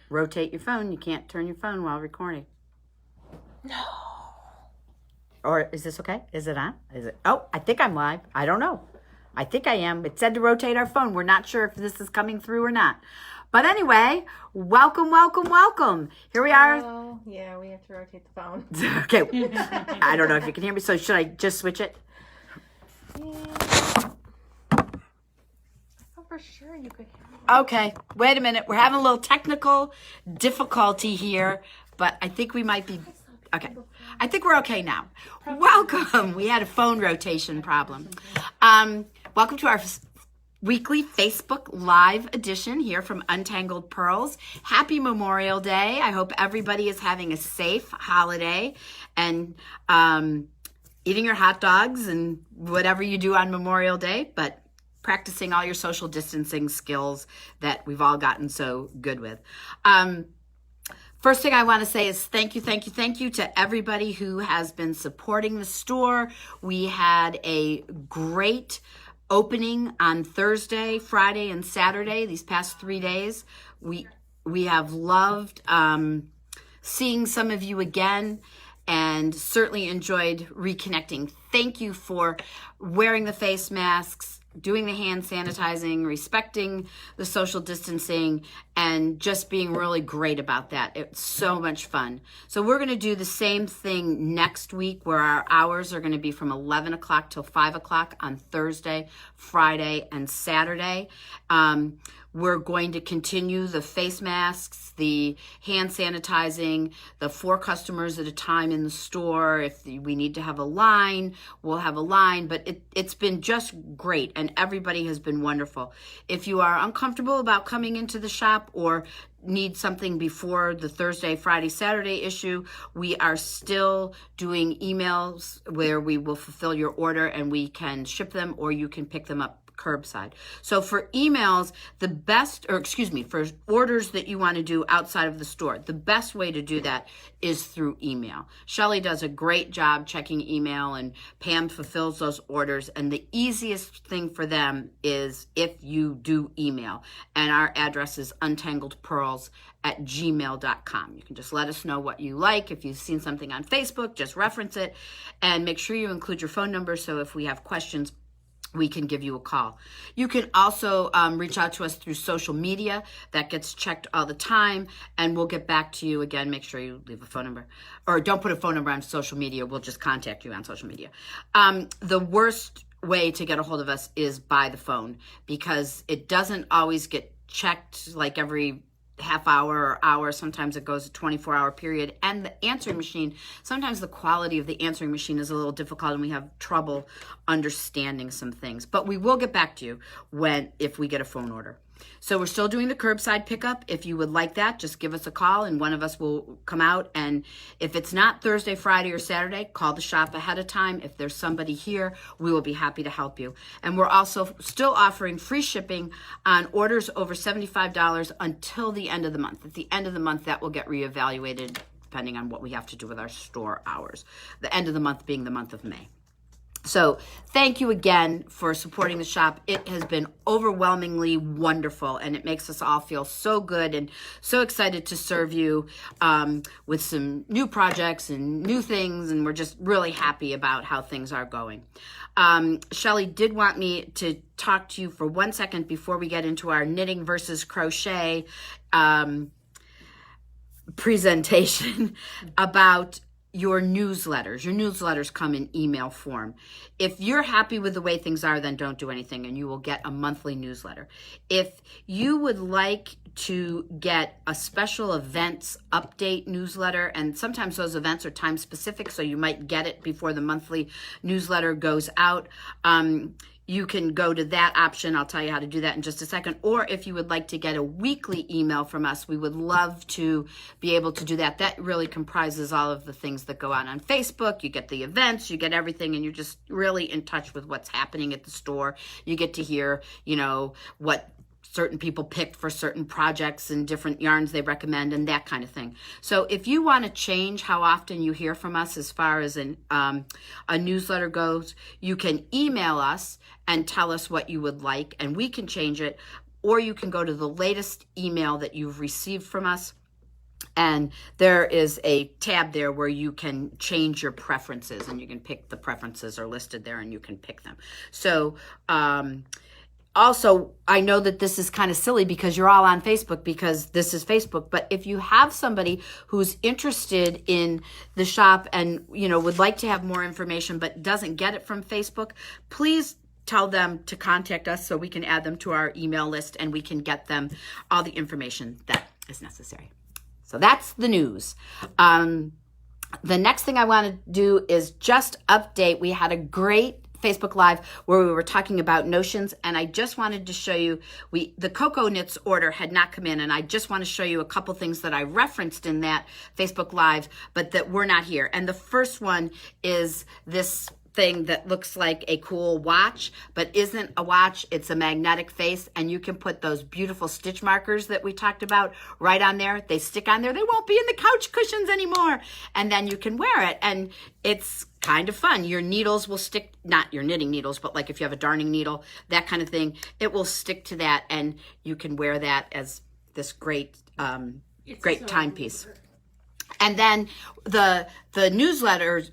rotate your phone. You can't turn your phone while recording. No. Or is this okay? Is it on? Is it? Oh, I think I'm live. I don't know. I think I am. It said to rotate our phone. We're not sure if this is coming through or not. But anyway, welcome, welcome, welcome. Here we are. Oh, yeah, we have to rotate the phone. Okay. I don't know if you can hear me. So should I just switch it? Yeah. Oh, for sure you could hear me. Okay. Wait a minute. We're having a little technical difficulty here, but I think we might be... Okay. I think we're okay now. Welcome. We had a phone rotation problem. Welcome to our weekly Facebook Live edition here from Untangled Pearls. Happy Memorial Day. I hope everybody is having a safe holiday and eating your hot dogs and whatever you do on Memorial Day, but practicing all your social distancing skills that we've all gotten so good with. First thing I want to say is thank you to everybody who has been supporting the store. We had a great opening on Thursday, Friday, and Saturday, these past 3 days. We have loved seeing some of you again and certainly enjoyed reconnecting. Thank you for wearing the face masks, doing the hand sanitizing, respecting the social distancing, and just being really great about that. It's so much fun. So we're going to do the same thing next week where our hours are going to be from 11 o'clock till 5 o'clock on Thursday, Friday, and Saturday. We're going to continue the face masks, the hand sanitizing, the 4 customers at a time in the store. If we need to have a line, we'll have a line. But it's been just great, and everybody has been wonderful. If you are uncomfortable about coming into the shop or need something before the Thursday, Friday, Saturday issue, we are still doing emails where we will fulfill your order and we can ship them, or you can pick them up curbside. So for emails, for orders that you want to do outside of the store, the best way to do that is through email. Shelley does a great job checking email, and Pam fulfills those orders. And the easiest thing for them is if you do email. And our address is untangledpearls@gmail.com. You can just let us know what you like. If you've seen something on Facebook, just reference it and make sure you include your phone number, so if we have questions, we can give you a call. You can also reach out to us through social media. That gets checked all the time, and we'll get back to you. Again, make sure you leave a phone number, or don't put a phone number on social media. We'll just contact you on social media. The worst way to get a hold of us is by the phone, because it doesn't always get checked like every half hour or hour. Sometimes it goes a 24-hour period, and the answering machine, sometimes the quality of the answering machine is a little difficult and we have trouble understanding some things, but we will get back to you if we get a phone order. So we're still doing the curbside pickup. If you would like that, just give us a call and one of us will come out. And if it's not Thursday, Friday, or Saturday, call the shop ahead of time. If there's somebody here, we will be happy to help you. And we're also still offering free shipping on orders over $75 until the end of the month. At the end of the month, that will get reevaluated depending on what we have to do with our store hours. The end of the month being the month of May. So thank you again for supporting the shop. It has been overwhelmingly wonderful, and it makes us all feel so good and so excited to serve you with some new projects and new things, and we're just really happy about how things are going. Shelley did want me to talk to you for 1 second before we get into our knitting versus crochet presentation about your newsletters. Your newsletters come in email form. If you're happy with the way things are, then don't do anything and you will get a monthly newsletter. If you would like to get a special events update newsletter, and sometimes those events are time specific, so you might get it before the monthly newsletter goes out, you can go to that option. I'll tell you how to do that in just a second. Or if you would like to get a weekly email from us, we would love to be able to do that. That really comprises all of the things that go on Facebook. You get the events, you get everything, and you're just really in touch with what's happening at the store. You get to hear, what certain people picked for certain projects and different yarns they recommend and that kind of thing. So if you want to change how often you hear from us as far as a newsletter goes, you can email us and tell us what you would like and we can change it, or you can go to the latest email that you've received from us And there is a tab there where you can change your preferences, and you can pick the preferences are listed there, and you can pick them. So also, I know that this is kind of silly because you're all on Facebook because this is Facebook, but if you have somebody who's interested in the shop and, would like to have more information but doesn't get it from Facebook, please tell them to contact us so we can add them to our email list and we can get them all the information that is necessary. So that's the news. The next thing I want to do is just update. We had a great Facebook Live where we were talking about notions, and I just wanted to show you, the Cocoa Knits order had not come in, and I just want to show you a couple things that I referenced in that Facebook Live, but that were not here. And the first one is this thing that looks like a cool watch, but isn't a watch. It's a magnetic face, and you can put those beautiful stitch markers that we talked about right on there. They stick on there. They won't be in the couch cushions anymore. And then you can wear it, and it's kind of fun. Your needles will stick, not your knitting needles, but like if you have a darning needle, that kind of thing, it will stick to that, and you can wear that as this great timepiece. And then the newsletters,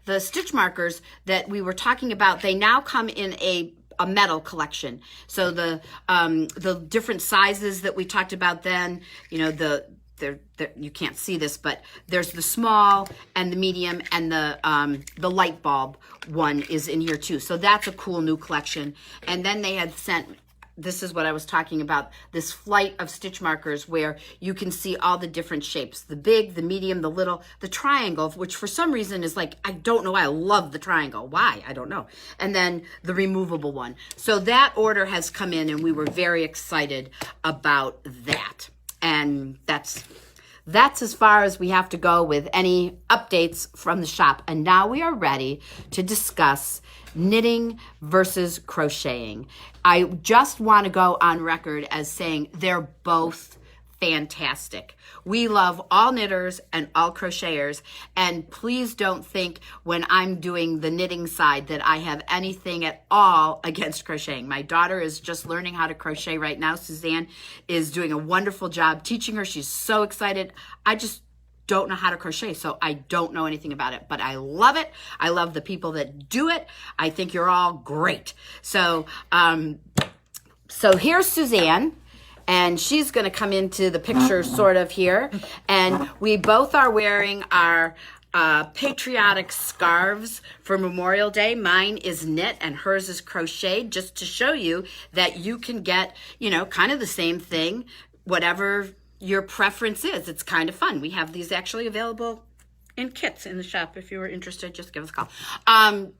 the stitch markers that we were talking about, they now come in a metal collection. So the different sizes that we talked about then, you can't see this, but there's the small and the medium, and the light bulb one is in here too. So that's a cool new collection. And then they had sent, this is what I was talking about, this flight of stitch markers where you can see all the different shapes, the big, the medium, the little, the triangle, which for some reason is like, I don't know why, I love the triangle. Why? I don't know. And then the removable one. So that order has come in, and we were very excited about that. And that's as far as we have to go with any updates from the shop. And now we are ready to discuss knitting versus crocheting. I just want to go on record as saying they're both fantastic. We love all knitters and all crocheters, and please don't think when I'm doing the knitting side that I have anything at all against crocheting. My daughter is just learning how to crochet right now. Suzanne is doing a wonderful job teaching her. She's so excited. I just don't know how to crochet, so I don't know anything about it, but I love it. I love the people that do it. I think you're all great. So here's Suzanne, and she's going to come into the picture sort of here, and we both are wearing our patriotic scarves for Memorial Day. Mine is knit and hers is crocheted, just to show you that you can get, kind of the same thing, whatever your preference is. It's kind of fun. We have these actually available in kits in the shop. If you were interested, just give us a call.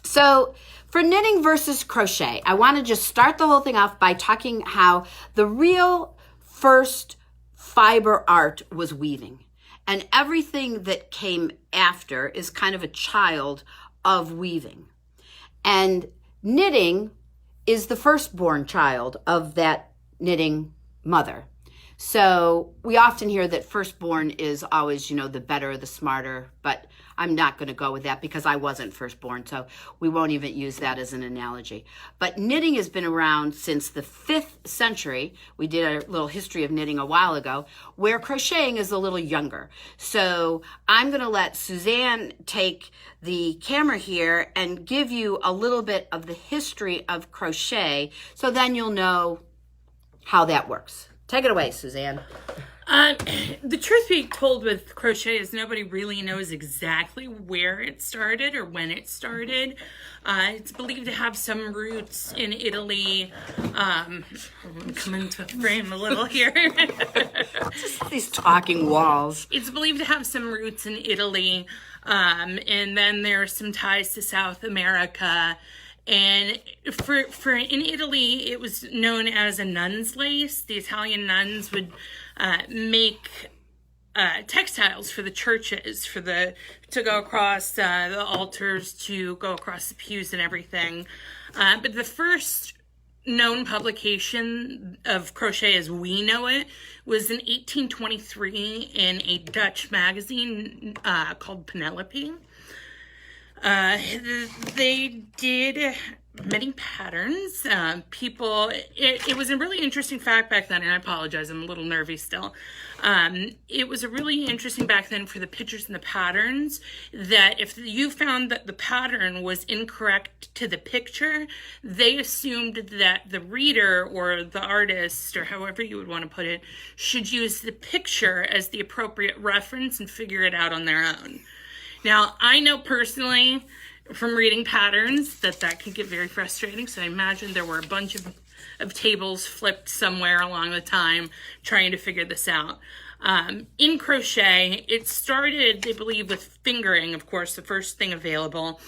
So for knitting versus crochet, I want to just start the whole thing off by talking how the real first fiber art was weaving. And everything that came after is kind of a child of weaving. And knitting is the firstborn child of that knitting mother. So we often hear that firstborn is always, the better, the smarter, but I'm not going to go with that because I wasn't firstborn, so we won't even use that as an analogy. But knitting has been around since the 5th century. We did a little history of knitting a while ago, where crocheting is a little younger. So I'm going to let Suzanne take the camera here and give you a little bit of the history of crochet, so then you'll know how that works. Take it away, Suzanne. The truth be told with crochet is nobody really knows exactly where it started or when it started. It's believed to have some roots in Italy. I'm coming to frame a little here. Just these talking walls. It's believed to have some roots in Italy. And then there are some ties to South America. And for in Italy, it was known as a nun's lace. The Italian nuns would make textiles for the churches, to go across the altars, to go across the pews and everything. But the first known publication of crochet as we know it was in 1823 in a Dutch magazine called Penelope. They did many patterns. It was a really interesting fact back then, and I apologize, I'm a little nervy still. It was a really interesting back then for the pictures and the patterns, that if you found that the pattern was incorrect to the picture, they assumed that the reader or the artist, or however you would want to put it, should use the picture as the appropriate reference and figure it out on their own. Now, I know personally from reading patterns that could get very frustrating, so I imagine there were a bunch of tables flipped somewhere along the time trying to figure this out. In crochet, it started, I believe, with fingering, of course, the first thing available.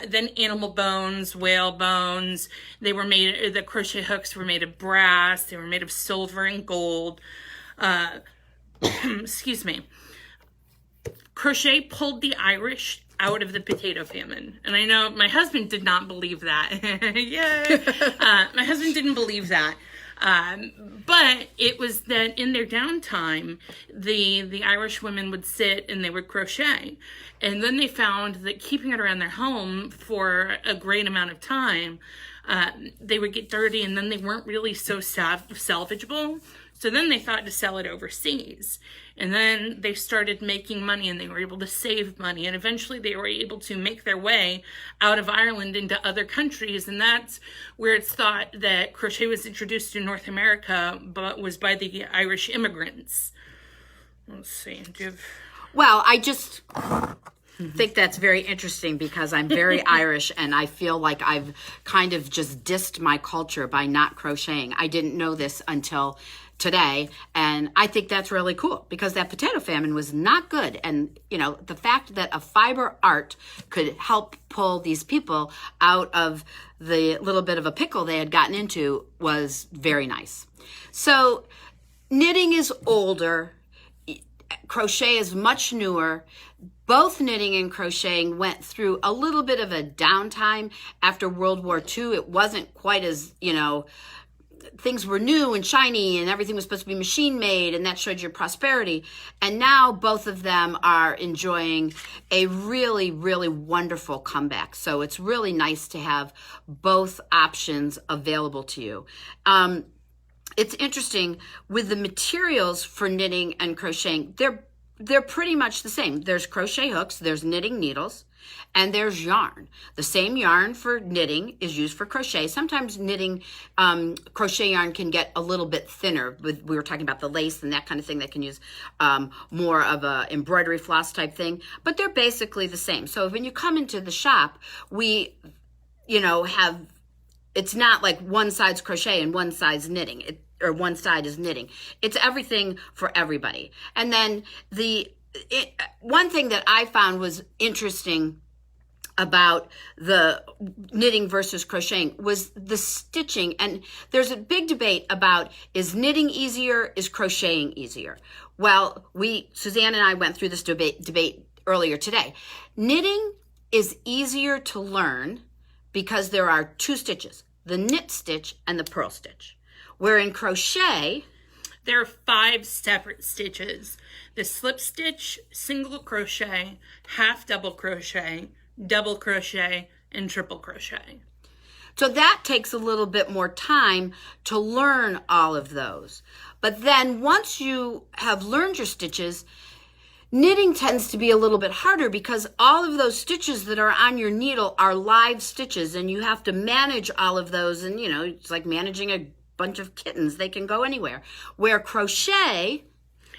Then animal bones, whale bones. The crochet hooks were made of brass. They were made of silver and gold. Excuse me. Crochet pulled the Irish out of the potato famine. And I know my husband did not believe that. Yay! My husband didn't believe that. But it was that in their downtime, the Irish women would sit and they would crochet. And then they found that keeping it around their home for a great amount of time, they would get dirty and then they weren't really so salvageable. So then they thought to sell it overseas. And then they started making money and they were able to save money. And eventually they were able to make their way out of Ireland into other countries. And that's where it's thought that crochet was introduced to North America, but was by the Irish immigrants. Let's see. Well, I just think that's very interesting because I'm very Irish and I feel like I've kind of just dissed my culture by not crocheting. I didn't know this until today, and I think that's really cool because that potato famine was not good. And the fact that a fiber art could help pull these people out of the little bit of a pickle they had gotten into was very nice. So knitting is older, crochet is much newer. Both knitting and crocheting went through a little bit of a downtime after World War II. It wasn't quite as, things were new and shiny and everything was supposed to be machine made, and that showed your prosperity. And now both of them are enjoying a really, really wonderful comeback. So it's really nice to have both options available to you. It's interesting with the materials for knitting and crocheting, they're pretty much the same. There's crochet hooks, there's knitting needles, and there's yarn. The same yarn for knitting is used for crochet. Sometimes knitting, crochet yarn can get a little bit thinner. We were talking about the lace and that kind of thing that can use more of a embroidery floss type thing, but they're basically the same. So when you come into the shop, we, have, it's not like one side's crochet and one side's knitting. Or one side is knitting. It's everything for everybody. And then one thing that I found was interesting about the knitting versus crocheting was the stitching. And there's a big debate about, is knitting easier, is crocheting easier? Well, Suzanne and I went through this debate earlier today. Knitting is easier to learn because there are two stitches, the knit stitch and the purl stitch. Where in crochet, there are 5 separate stitches: the slip stitch, single crochet, half double crochet, and triple crochet. So that takes a little bit more time to learn all of those. But then once you have learned your stitches, knitting tends to be a little bit harder because all of those stitches that are on your needle are live stitches, and you have to manage all of those. And, it's like managing a bunch of kittens. They can go anywhere. Where crochet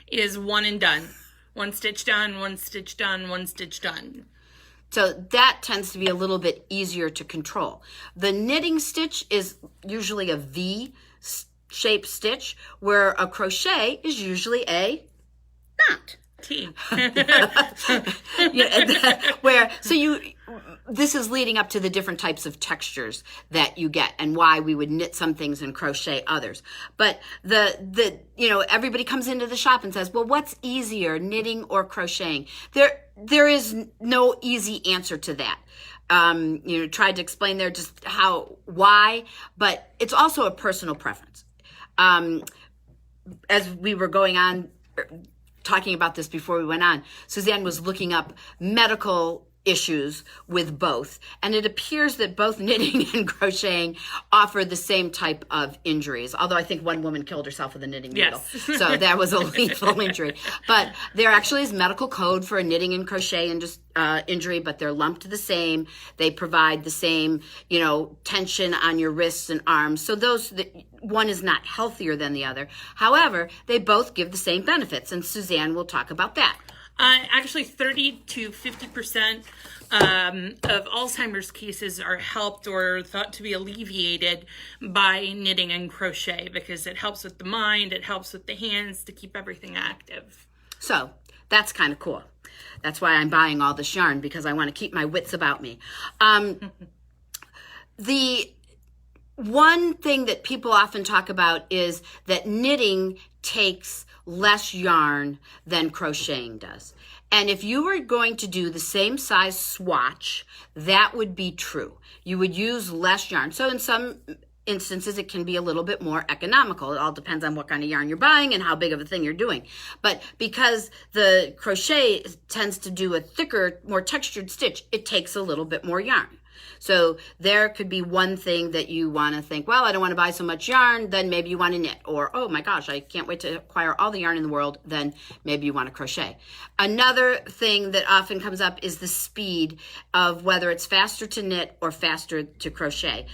is one and done. One stitch done, one stitch done, one stitch done. So that tends to be a little bit easier to control. The knitting stitch is usually a V-shaped stitch, where a crochet is usually a knot. T. This is leading up to the different types of textures that you get and why we would knit some things and crochet others. But everybody comes into the shop and says, well, what's easier, knitting or crocheting? There is no easy answer to that. Tried to explain there just why, but it's also a personal preference. As we were going on, talking about this before we went on, Suzanne was looking up medical issues with both, and it appears that both knitting and crocheting offer the same type of injuries, although I think one woman killed herself with a knitting needle. Yes. So that was a lethal injury. But there actually is medical code for a knitting and crochet injury, but they're lumped the same. They provide the same, tension on your wrists and arms. So one is not healthier than the other. However, they both give the same benefits, and Suzanne will talk about that. Actually, 30 to 50% of Alzheimer's cases are helped or thought to be alleviated by knitting and crochet, because it helps with the mind, it helps with the hands to keep everything active. So that's kind of cool. That's why I'm buying all this yarn, because I want to keep my wits about me. The one thing that people often talk about is that knitting takes less yarn than crocheting does. And if you were going to do the same size swatch, that would be true. You would use less yarn. So in some instances, it can be a little bit more economical. It all depends on what kind of yarn you're buying and how big of a thing you're doing. But because the crochet tends to do a thicker, more textured stitch, it takes a little bit more yarn. So there could be one thing that you want to think, well, I don't want to buy so much yarn, then maybe you want to knit. Or, oh my gosh, I can't wait to acquire all the yarn in the world, then maybe you want to crochet. Another thing that often comes up is the speed of whether it's faster to knit or faster to crochet.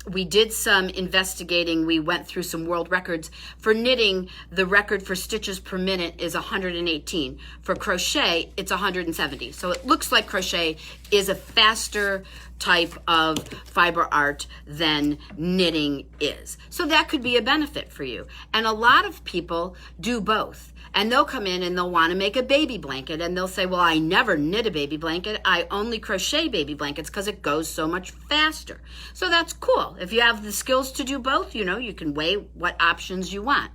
We did some investigating. We went through some world records. For knitting, the record for stitches per minute is 118. For crochet, it's 170. So it looks like crochet is a faster type of fiber art than knitting is. So that could be a benefit for you. And a lot of people do both. And they'll come in and they'll want to make a baby blanket, and they'll say, well, I never knit a baby blanket. I only crochet baby blankets because it goes so much faster. So that's cool. If you have the skills to do both, you can weigh what options you want.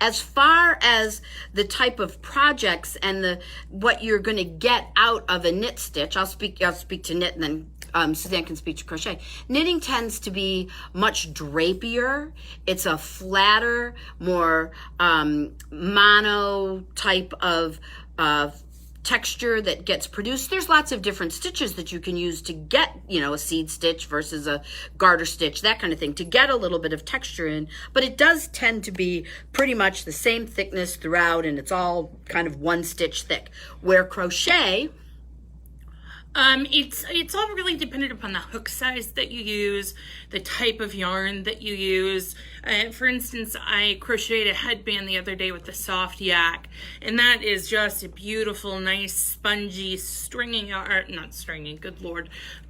As far as the type of projects and what you're going to get out of a knit stitch, I'll speak to knit, and then Suzanne can speak to crochet. Knitting tends to be much drapier. It's a flatter, more mono type of texture that gets produced. There's lots of different stitches that you can use to get, a seed stitch versus a garter stitch, that kind of thing, to get a little bit of texture in. But it does tend to be pretty much the same thickness throughout, and it's all kind of one stitch thick. Where crochet, it's all really dependent upon the hook size that you use, the type of yarn that you use. For instance, I crocheted a headband the other day with the soft yak, and that is just a beautiful, nice, spongy,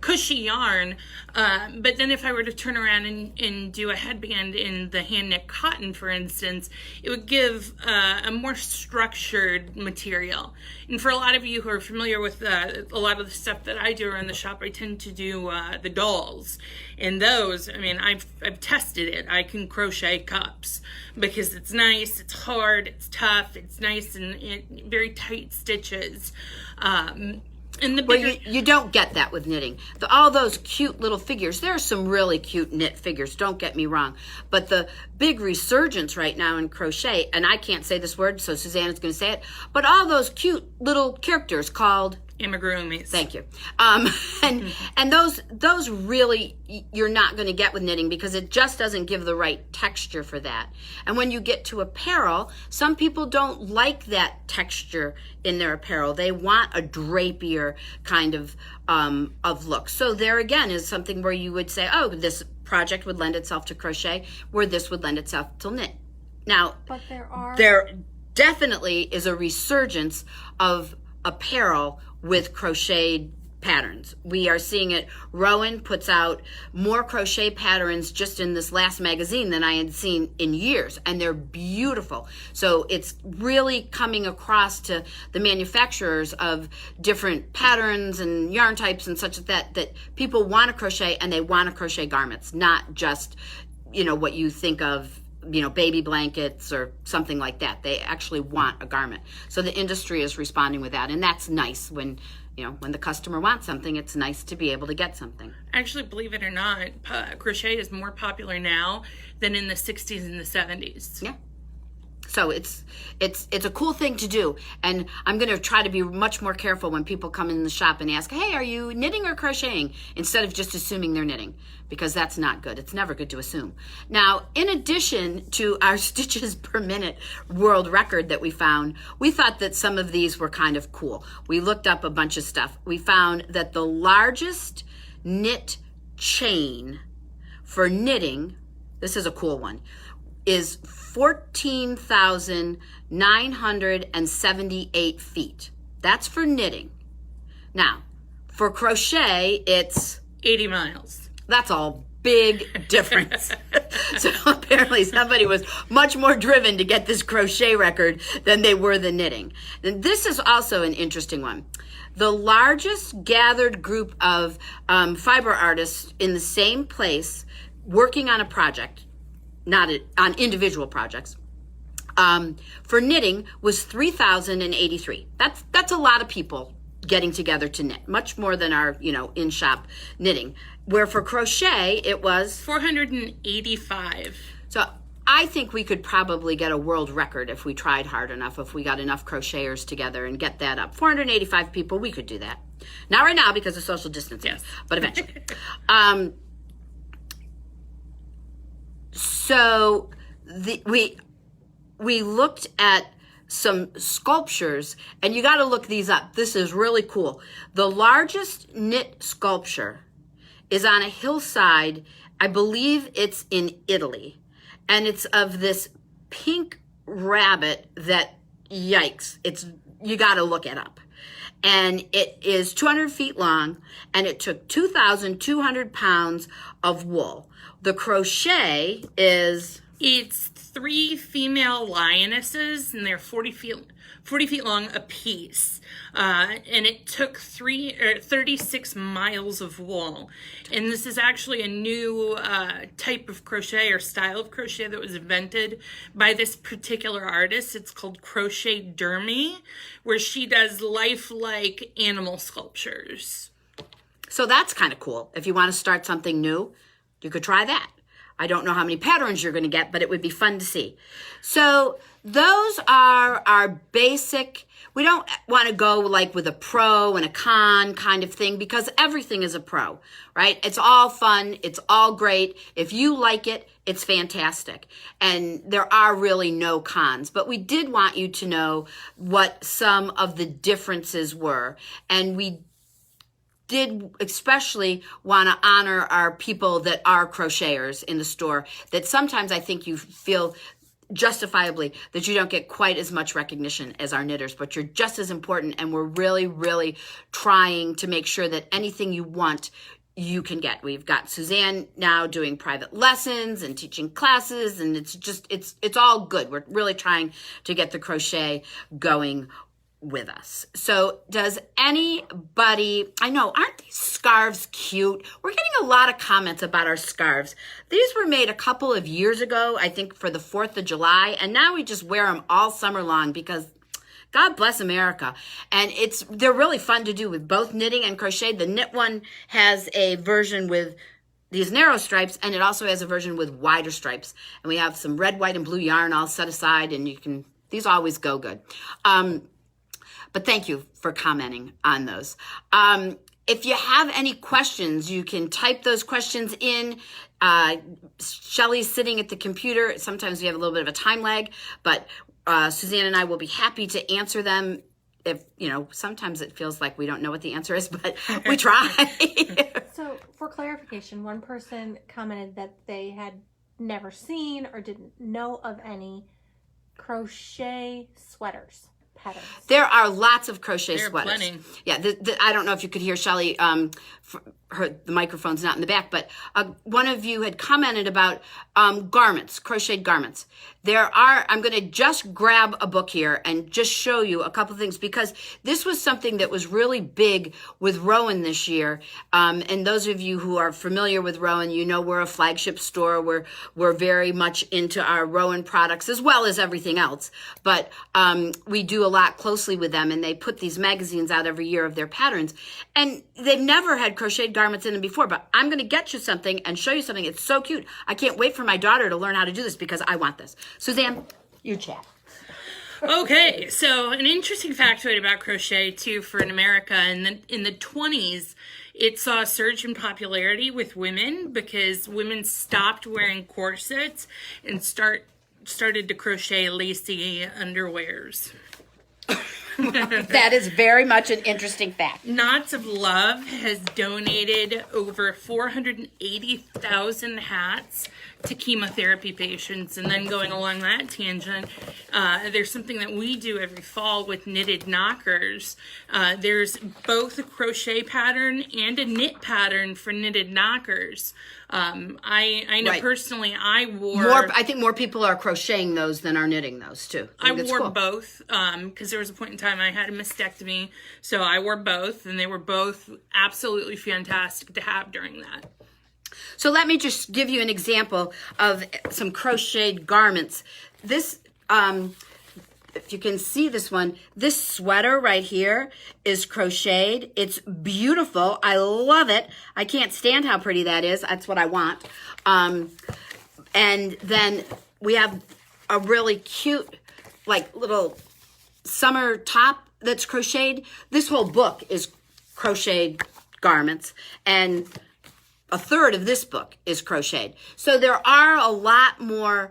cushy yarn. But then if I were to turn around and do a headband in the hand knit cotton, for instance, it would give a more structured material. And for a lot of you who are familiar with a lot of the stuff that I do around the shop, I tend to do the dolls. And those, I've tested it. I can crochet cups because it's nice, it's hard, it's tough, it's nice and very tight stitches. And the bigger... you don't get that with knitting. All those cute little figures, there are some really cute knit figures, don't get me wrong. But the big resurgence right now in crochet, and I can't say this word, so Suzanne is going to say it, but all those cute little characters called... amigurumis. Thank you. And those really you're not going to get with knitting because it just doesn't give the right texture for that. And when you get to apparel, some people don't like that texture in their apparel. They want a drapier kind of look. So there again is something where you would say, oh, this project would lend itself to crochet, where this would lend itself to knit. Now, but there definitely is a resurgence of apparel with crocheted patterns. We are seeing it. Rowan puts out more crochet patterns just in this last magazine than I had seen in years, and they're beautiful. So it's really coming across to the manufacturers of different patterns and yarn types and such that people want to crochet, and they want to crochet garments, not just, what you think of, baby blankets or something like that. They actually want a garment. So the industry is responding with that, and that's nice. When the customer wants something, it's nice to be able to get something. Actually, believe it or not, crochet is more popular now than in the 60s and the 70s. Yeah. So it's a cool thing to do, and I'm going to try to be much more careful when people come in the shop and ask, hey, are you knitting or crocheting, instead of just assuming they're knitting, because that's not good. It's never good to assume. Now, in addition to our stitches per minute world record that we found, we thought that some of these were kind of cool. We looked up a bunch of stuff. We found that the largest knit chain for knitting, this is a cool one, is 14,978 feet. That's for knitting. Now, for crochet, it's 80 miles. That's a big difference. So apparently somebody was much more driven to get this crochet record than they were the knitting. And this is also an interesting one. The largest gathered group of fiber artists in the same place working on a project, not on individual projects, for knitting was 3,083. That's a lot of people getting together to knit, much more than our in-shop knitting. Where for crochet it was 485. So I think we could probably get a world record if we tried hard enough, if we got enough crocheters together and get that up. 485 people, we could do that. Not right now because of social distancing, yes, but eventually. So we looked at some sculptures, and you got to look these up. This is really cool. The largest knit sculpture is on a hillside. I believe it's in Italy, and it's of this pink rabbit that, yikes, you got to look it up. And it is 200 feet long, and it took 2,200 pounds of wool. The crochet is... It's 3 female lionesses, and they're 40 feet long a piece. And it took 36 miles of wool. And this is actually a new type of crochet or style of crochet that was invented by this particular artist. It's called Crochet Dermy, where she does lifelike animal sculptures. So that's kind of cool. If you want to start something new, you could try that. I don't know how many patterns you're going to get, but it would be fun to see. So those are our basic. We don't want to go like with a pro and a con kind of thing, because everything is a pro, right? It's all fun. It's all great. If you like it, it's fantastic. And there are really no cons, but we did want you to know what some of the differences were. And we did especially want to honor our people that are crocheters in the store, that sometimes I think you feel justifiably that you don't get quite as much recognition as our knitters, but you're just as important, and we're really, really trying to make sure that anything you want, you can get. We've got Suzanne now doing private lessons and teaching classes, and it's all good. We're really trying to get the crochet going with us. So does anybody, I know, aren't these scarves cute? We're getting a lot of comments about our scarves. These were made a couple of years ago, I think for the 4th of July, and now we just wear them all summer long because God bless America. And they're really fun to do with both knitting and crochet. The knit one has a version with these narrow stripes, and it also has a version with wider stripes. And we have some red, white, and blue yarn all set aside, and these always go good. But thank you for commenting on those. If you have any questions, you can type those questions in. Shelly's sitting at the computer. Sometimes we have a little bit of a time lag, but Suzanne and I will be happy to answer them. If sometimes it feels like we don't know what the answer is, but we try. So for clarification, one person commented that they had never seen or didn't know of any crochet sweaters. Patterns. There are lots of crochet sweaters. Plenty. Yeah, I don't know if you could hear Shelly. The microphone's not in the back, but one of you had commented about garments, crocheted garments. I'm going to just grab a book here and just show you a couple things, because this was something that was really big with Rowan this year. And those of you who are familiar with Rowan, we're a flagship store. We're very much into our Rowan products as well as everything else. But we do a lot closely with them, and they put these magazines out every year of their patterns. And they've never had crocheted garments in them before, but I'm going to get you something and show you something. It's so cute. I can't wait for my daughter to learn how to do this because I want this. Suzanne, you chat. Okay, so an interesting factoid about crochet too for in America in the 20s, it saw a surge in popularity with women because women stopped wearing corsets and started to crochet lacy underwears. That is very much an interesting fact. Knots of Love has donated over 480,000 hats to chemotherapy patients. And then going along that tangent, there's something that we do every fall with knitted knockers. There's both a crochet pattern and a knit pattern for knitted knockers. I know personally I think more people are crocheting those than are knitting those too. I wore both because there was a point in time I had a mastectomy, so I wore both, and they were both absolutely fantastic to have during that. So let me just give you an example of some crocheted garments. This, if you can see this one, this sweater right here is crocheted. It's beautiful. I love it. I can't stand how pretty that is. That's what I want. And then we have a really cute, like, little summer top that's crocheted. This whole book is crocheted garments, and a third of this book is crocheted. So there are a lot more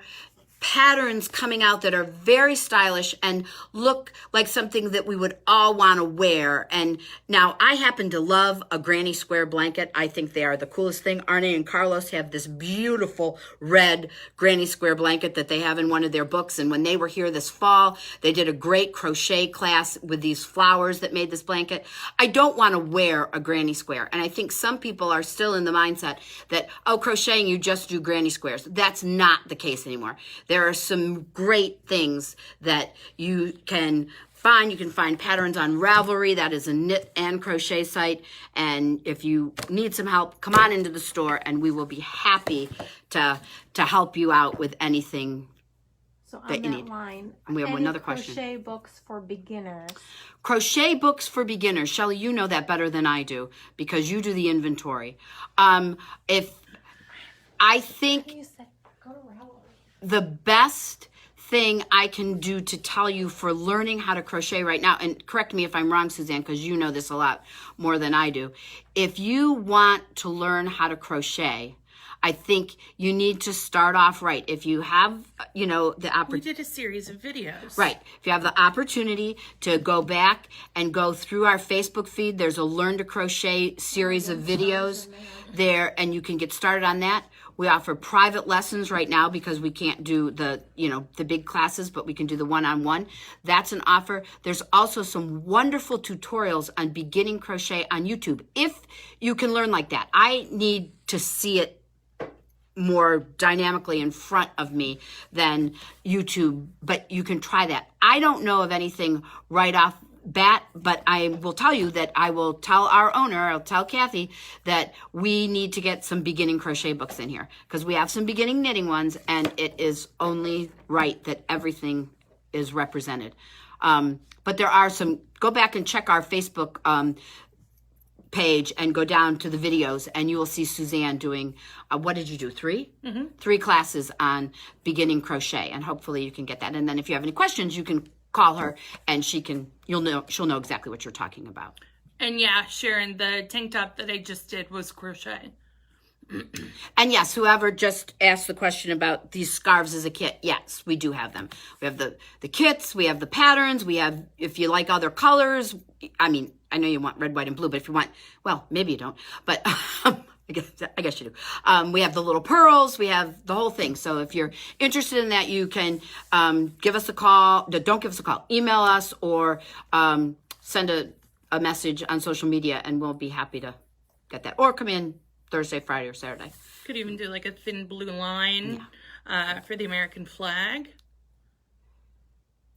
patterns coming out that are very stylish and look like something that we would all want to wear. And now I happen to love a granny square blanket. I think they are the coolest thing. Arne and Carlos have this beautiful red granny square blanket that they have in one of their books. And when they were here this fall, they did a great crochet class with these flowers that made this blanket. I don't want to wear a granny square. And I think some people are still in the mindset that, oh, crocheting, you just do granny squares. That's not the case anymore. There are some great things that you can find. You can find patterns on Ravelry. That is a knit and crochet site. And if you need some help, come on into the store and we will be happy to help you out with anything that you need. Line, and we have another question. Crochet books for beginners. Crochet books for beginners. Shelley, you know that better than I do because you do the inventory. If I think You said go to Ravelry. the best thing I can do to tell you for learning how to crochet right now, and correct me if I'm wrong, Suzanne, because you know this a lot more than I do. If you want to learn how to crochet, I think you need to start off right. If you have, the opportunity. We did a series of videos. Right. If you have the opportunity to go back and go through our Facebook feed, there's a Learn to Crochet series of videos there, and you can get started on that. We offer private lessons right now because we can't do the big classes, but we can do the one-on-one. That's an offer. There's also some wonderful tutorials on beginning crochet on YouTube. If you can learn like that, I need to see it more dynamically in front of me than YouTube, but you can try that. I don't know of anything right off bat, but I will tell you that I will tell our owner, I'll tell Kathy, that we need to get some beginning crochet books in here because we have some beginning knitting ones and it is only right that everything is represented. But there are some, go back and check our Facebook page and go down to the videos and you will see Suzanne doing, what did you do, 3? Mm-hmm. 3 classes on beginning crochet, and hopefully you can get that. And then if you have any questions, you can call her and she'll know exactly what you're talking about. And yeah, Sharon, the tank top that I just did was crochet. And yes, whoever just asked the question about these scarves as a kit, yes, we do have them. We have the kits, we have the patterns, we have, if you like other colors, I mean, I know you want red, white, and blue, but if you want, well, maybe you don't, but I guess you do. We have the little pearls, we have the whole thing. So if you're interested in that, you can give us a call. Don't give us a call. Email us or send a message on social media, and we'll be happy to get that. Or come in Thursday, Friday, or Saturday. Could even do like a thin blue line for the American flag.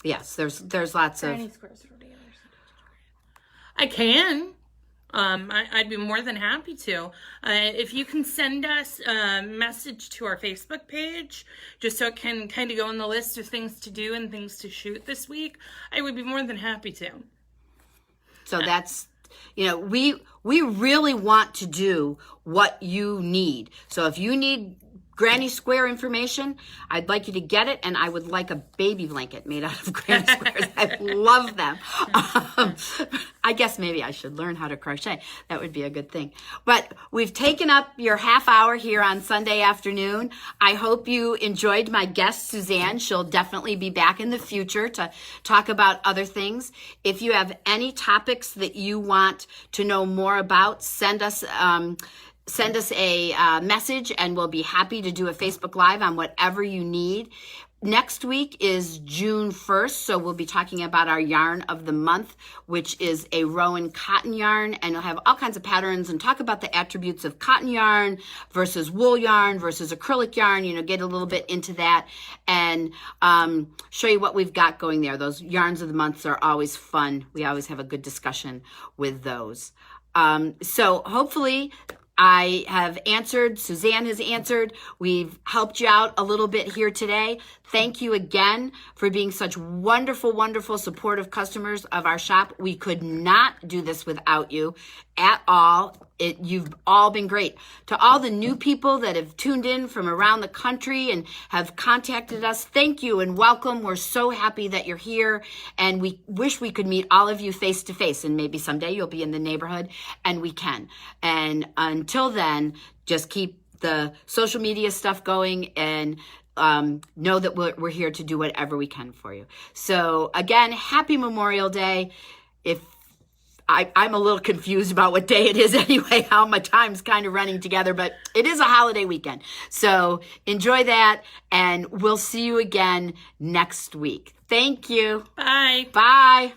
Yes, there's lots of. I can. I'd be more than happy to. If you can send us a message to our Facebook page, just so it can kind of go on the list of things to do and things to shoot this week, I would be more than happy to. So that's, we really want to do what you need. So if you need Granny Square information, I'd like you to get it, and I would like a baby blanket made out of Granny Squares. I love them. I guess maybe I should learn how to crochet. That would be a good thing. But we've taken up your half hour here on Sunday afternoon. I hope you enjoyed my guest, Suzanne. She'll definitely be back in the future to talk about other things. If you have any topics that you want to know more about, send us a message, and we'll be happy to do a Facebook Live on whatever you need. Next week is June 1st, so we'll be talking about our yarn of the month, which is a Rowan cotton yarn, and we'll have all kinds of patterns and talk about the attributes of cotton yarn versus wool yarn versus acrylic yarn, get a little bit into that, and show you what we've got going there. Those yarns of the months are always fun. We always have a good discussion with those. So hopefully I have answered, Suzanne has answered, we've helped you out a little bit here today. Thank you again for being such wonderful, wonderful, supportive customers of our shop. We could not do this without you at all. You've all been great. To all the new people that have tuned in from around the country and have contacted us, thank you and welcome. We're so happy that you're here, and we wish we could meet all of you face to face, and maybe someday you'll be in the neighborhood, and we can. And until then, just keep the social media stuff going, and know that we're here to do whatever we can for you. So again, happy Memorial Day. I'm a little confused about what day it is anyway, how my time's kind of running together, but it is a holiday weekend. So enjoy that, and we'll see you again next week. Thank you. Bye. Bye.